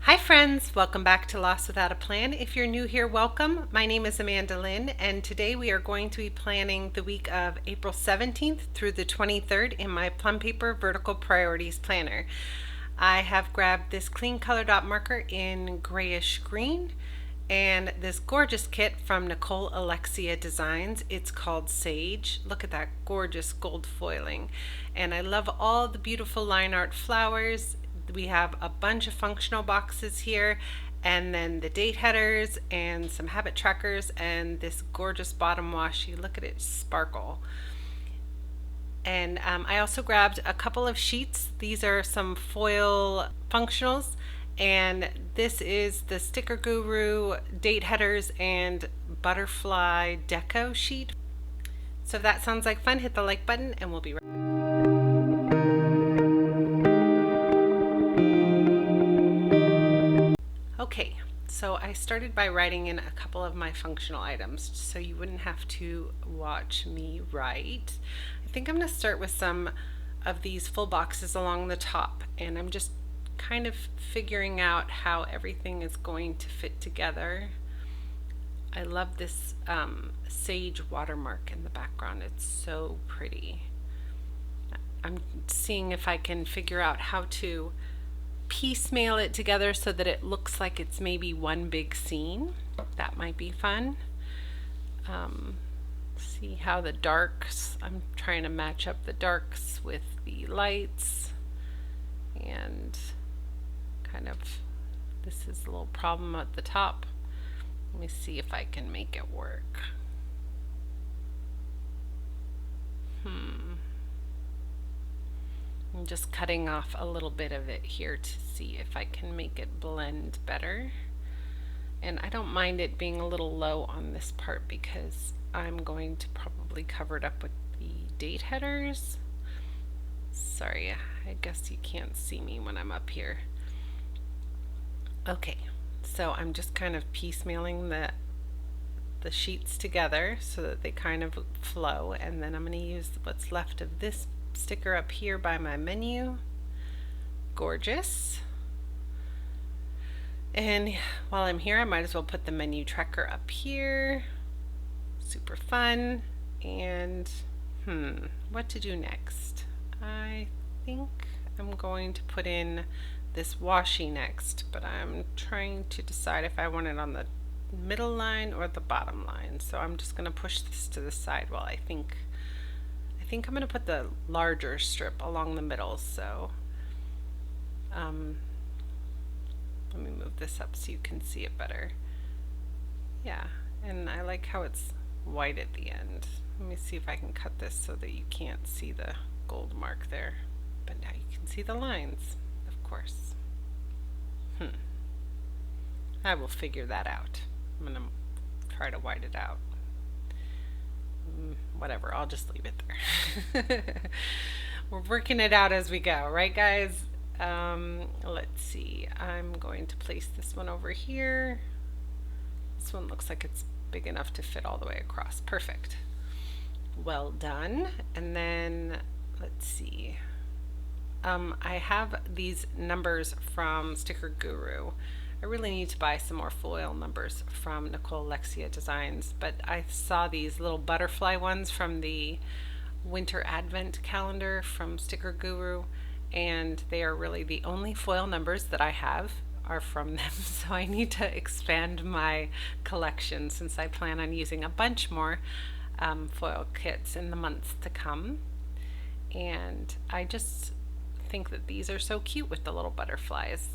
Hi friends, welcome back to Lost Without a Plan. If you're new here, welcome. My name is Amanda Lynn, and today we are going to be planning the week of April 17th through the 23rd in my Plum Paper Vertical Priorities Planner. I have grabbed this clean color dot marker in grayish green and this gorgeous kit from NicoleAlexiaDesigns. It's called Sage. Look at that gorgeous gold foiling. And I love all the beautiful line art flowers. We have a bunch of functional boxes here, and then the date headers and some habit trackers and this gorgeous bottom washi. Look at it sparkle. And I also grabbed a couple of sheets. These are some foil functionals, and this is the Sticker Guru date headers and butterfly deco sheet. So if that sounds like fun, hit the like button and we'll be right back. Okay, so I started by writing in a couple of my functional items so you wouldn't have to watch me write. I think I'm going to start with some of these full boxes along the top, and I'm just kind of figuring out how everything is going to fit together. I love this sage watermark in the background. It's so pretty. I'm seeing if I can figure out how to piecemeal it together so that it looks like it's maybe one big scene. That might be fun. See how the darks, I'm trying to match up the darks with the lights, and kind of, this is a little problem at the top. Let me see if I can make it work. I'm just cutting off a little bit of it here to see if I can make it blend better. And I don't mind it being a little low on this part because I'm going to probably cover it up with the date headers. Sorry, I guess you can't see me when I'm up here. Okay, so I'm just kind of piecemealing the sheets together so that they kind of flow, and then I'm going to use what's left of this sticker up here by my menu. Gorgeous. And while I'm here, I might as well put the menu tracker up here. Super fun. And what to do next? I think I'm going to put in this washi next, but I'm trying to decide if I want it on the middle line or the bottom line. So I'm just going to push this to the side while I think I'm going to put the larger strip along the middle. So let me move this up so you can see it better. Yeah, and I like how it's white at the end. Let me see if I can cut this so that you can't see the gold mark there, but now you can see the lines, of course. I will figure that out. I'm going to try to white it out. Whatever, I'll just leave it there. We're working it out as we go, right guys? Let's see, I'm going to place this one over here. This one looks like it's big enough to fit all the way across. Perfect. Well done. And then let's see, I have these numbers from Sticker Guru. I really need to buy some more foil numbers from NicoleAlexiaDesigns, but I saw these little butterfly ones from the Winter Advent calendar from Sticker Guru, and they are really the only foil numbers that I have are from them, so I need to expand my collection since I plan on using a bunch more foil kits in the months to come. And I just think that these are so cute with the little butterflies.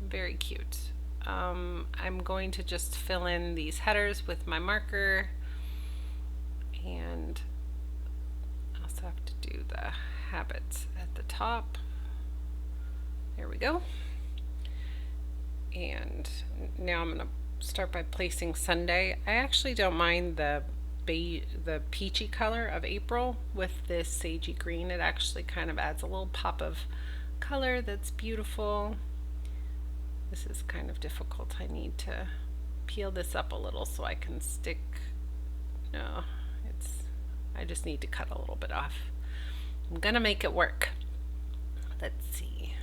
Very cute. I'm going to just fill in these headers with my marker, and I also have to do the habits at the top. There we go. And now I'm going to start by placing Sunday. I actually don't mind the peachy color of April with this sagey green. It actually kind of adds a little pop of color that's beautiful. This is kind of difficult. I need to peel this up a little so I can stick. No, I just need to cut a little bit off. I'm gonna make it work. Let's see.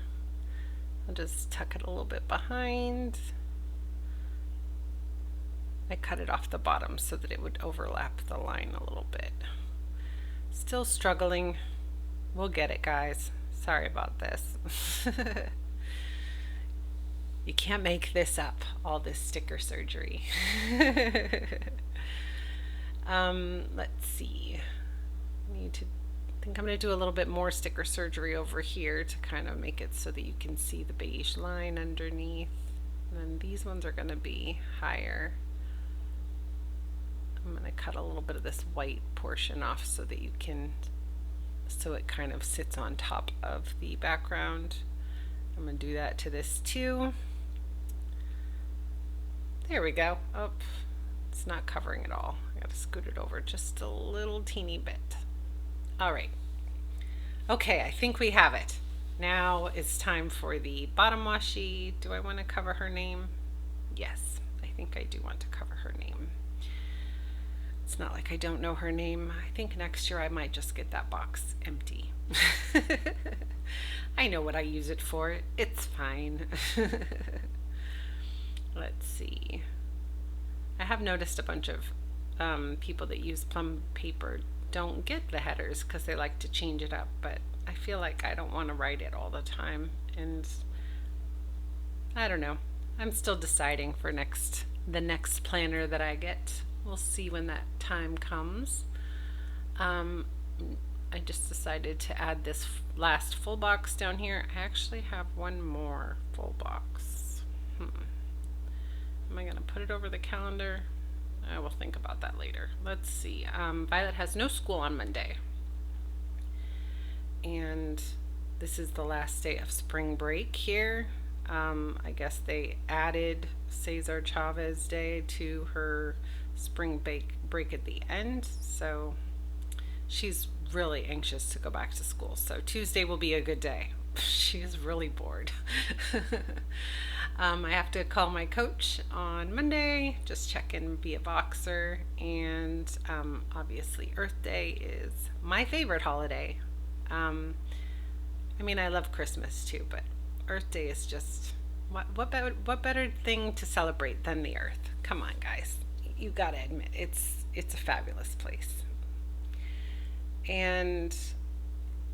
I'll just tuck it a little bit behind. I cut it off the bottom so that it would overlap the line a little bit. Still struggling. We'll get it, guys. Sorry about this. You can't make this up, all this sticker surgery. Let's see. I think I'm going to do a little bit more sticker surgery over here to kind of make it so that you can see the beige line underneath. And then these ones are going to be higher. I'm going to cut a little bit of this white portion off so that you can, so it kind of sits on top of the background. I'm going to do that to this too. There we go. Oh, it's not covering it all. I got to scoot it over just a little teeny bit. All right. Okay, I think we have it. Now it's time for the bottom washi. Do I want to cover her name? Yes, I think I do want to cover her name. It's not like I don't know her name. I think next year I might just get that box empty. I know what I use it for. It's fine. Let's see. I have noticed a bunch of people that use Plum paper don't get the headers because they like to change it up, but I feel like I don't want to write it all the time, and I don't know. I'm still deciding for the next planner that I get. We'll see when that time comes. I just decided to add this last full box down here. I actually have one more full box. Am I going to put it over the calendar? I will think about that later. Let's see. Violet has no school on Monday. And this is the last day of spring break here. I guess they added Cesar Chavez Day to her spring break at the end. So she's really anxious to go back to school. So Tuesday will be a good day. She is really bored. I have to call my coach on Monday, just check in via Boxer, and obviously Earth Day is my favorite holiday. I mean, I love Christmas too, but Earth Day is just what better thing to celebrate than the Earth? Come on, guys, you gotta admit it's a fabulous place. And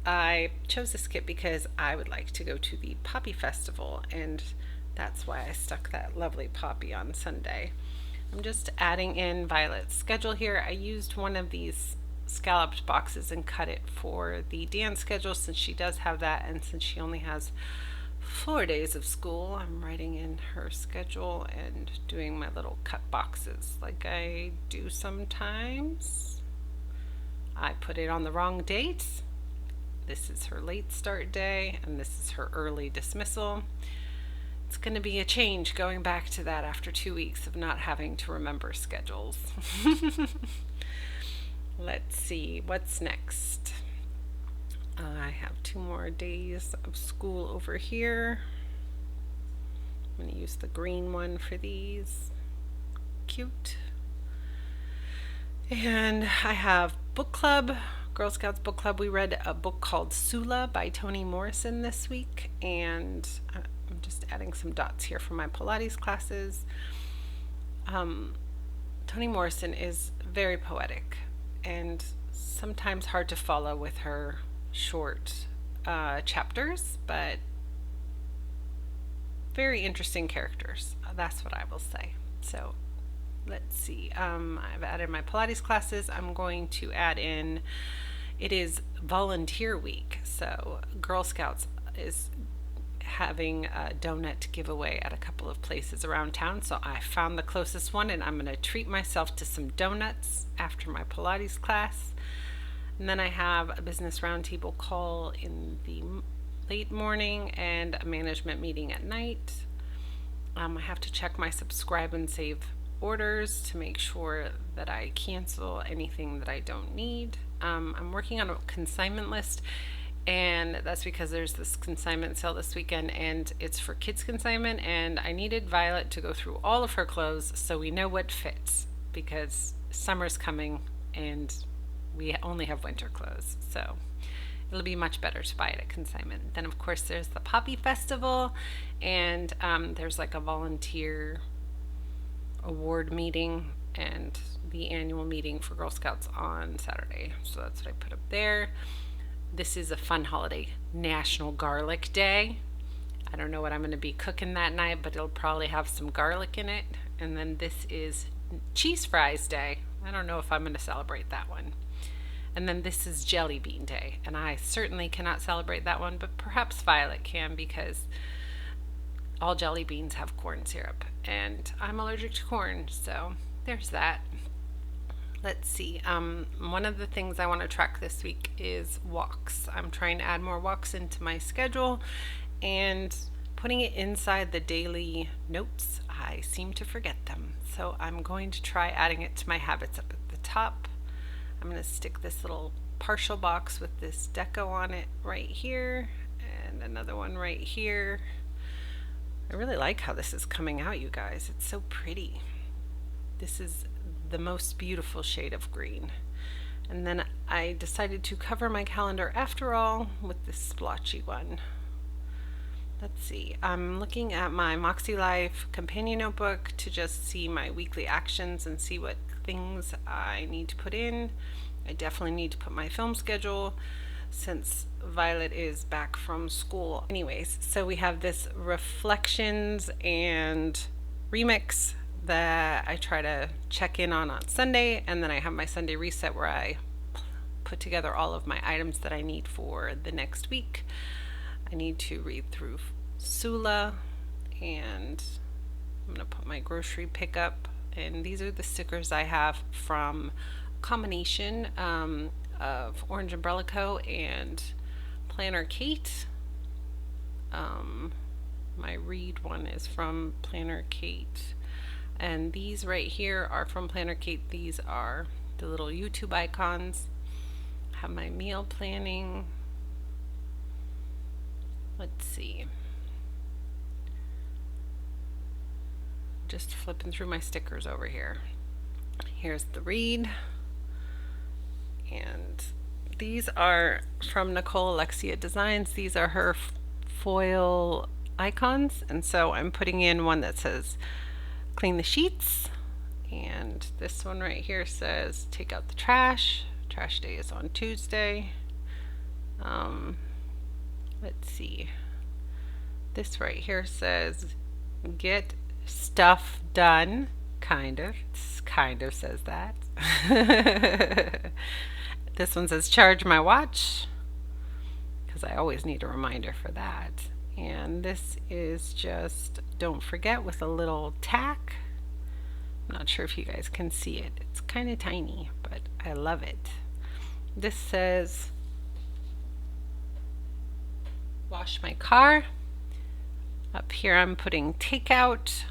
I chose this kit because I would like to go to the Poppy Festival, and that's why I stuck that lovely poppy on Sunday. I'm just adding in Violet's schedule here. I used one of these scalloped boxes and cut it for the dance schedule since she does have that, and since she only has 4 days of school, I'm writing in her schedule and doing my little cut boxes like I do sometimes. I put it on the wrong date. This is her late start day, and this is her early dismissal. It's going to be a change going back to that after 2 weeks of not having to remember schedules. Let's see, what's next? I have 2 more days of school over here. I'm going to use the green one for these. Cute. And I have book club, Girl Scouts book club. We read a book called Sula by Toni Morrison this week, and I'm just adding some dots here for my Pilates classes. Toni Morrison is very poetic and sometimes hard to follow with her short chapters, but very interesting characters. That's what I will say. So let's see. I've added my Pilates classes. I'm going to add in, it is volunteer week, so Girl Scouts is having a donut giveaway at a couple of places around town, so I found the closest one, and I'm going to treat myself to some donuts after my Pilates class. And then I have a business roundtable call in the late morning and a management meeting at night. I have to check my subscribe and save orders to make sure that I cancel anything that I don't need. I'm working on a consignment list, and that's because there's this consignment sale this weekend, and it's for kids consignment, and I needed Violet to go through all of her clothes so we know what fits, because summer's coming and we only have winter clothes. So it'll be much better to buy it at consignment. Then of course there's the Poppy Festival, and there's like a volunteer award meeting and the annual meeting for Girl Scouts on Saturday. So that's what I put up there. This is a fun holiday, National Garlic Day. I don't know what I'm going to be cooking that night, but it'll probably have some garlic in it. And then this is Cheese Fries Day. I don't know if I'm going to celebrate that one. And then this is Jelly Bean Day, and I certainly cannot celebrate that one, but perhaps Violet can, because all jelly beans have corn syrup, and I'm allergic to corn, so there's that. Let's see. One of the things I want to track this week is walks. I'm trying to add more walks into my schedule, and putting it inside the daily notes, I seem to forget them. So I'm going to try adding it to my habits up at the top. I'm going to stick this little partial box with this deco on it right here, and another one right here. I really like how this is coming out, you guys. It's so pretty. This is the most beautiful shade of green. And then I decided to cover my calendar after all with this splotchy one. Let's see, I'm looking at my Moxie Life companion notebook to just see my weekly actions and see what things I need to put in. I definitely need to put my film schedule since Violet is back from school. Anyways, so we have this reflections and remix that I try to check in on Sunday, and then I have my Sunday reset where I put together all of my items that I need for the next week. I need to read through Sula, and I'm going to put my grocery pickup, and these are the stickers I have from a combination of Orange Umbrella Co. and Planner Kate. My Read one is from Planner Kate, and these right here are from Planner Kate. These are the little YouTube icons. I have my meal planning. Let's see. Just flipping through my stickers over here. Here's the Read. And these are from NicoleAlexiaDesigns. These are her foil icons. And so I'm putting in one that says clean the sheets. And this one right here says take out the trash. Trash day is on Tuesday. Let's see. This right here says get stuff done. Kind of says that. This one says charge my watch, because I always need a reminder for that. And this is just don't forget with a little tack. I'm not sure if you guys can see it. It's kind of tiny, but I love it. This says wash my car. Up here I'm putting takeout.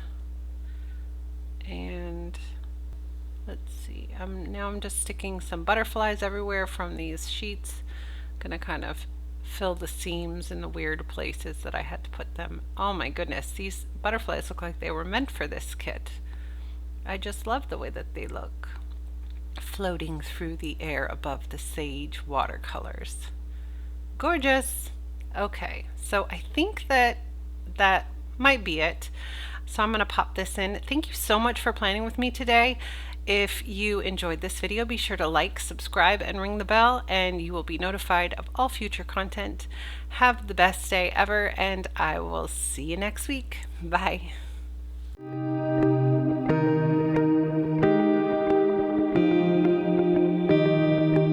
And let's see, now I'm just sticking some butterflies everywhere from these sheets. I'm gonna kind of fill the seams in the weird places that I had to put them. Oh my goodness, these butterflies look like they were meant for this kit. I just love the way that they look, floating through the air above the sage watercolors. Gorgeous. Okay, so I think that might be it. So I'm going to pop this in. Thank you so much for planning with me today. If you enjoyed this video, be sure to like, subscribe, and ring the bell, and you will be notified of all future content. Have the best day ever, and I will see you next week. Bye.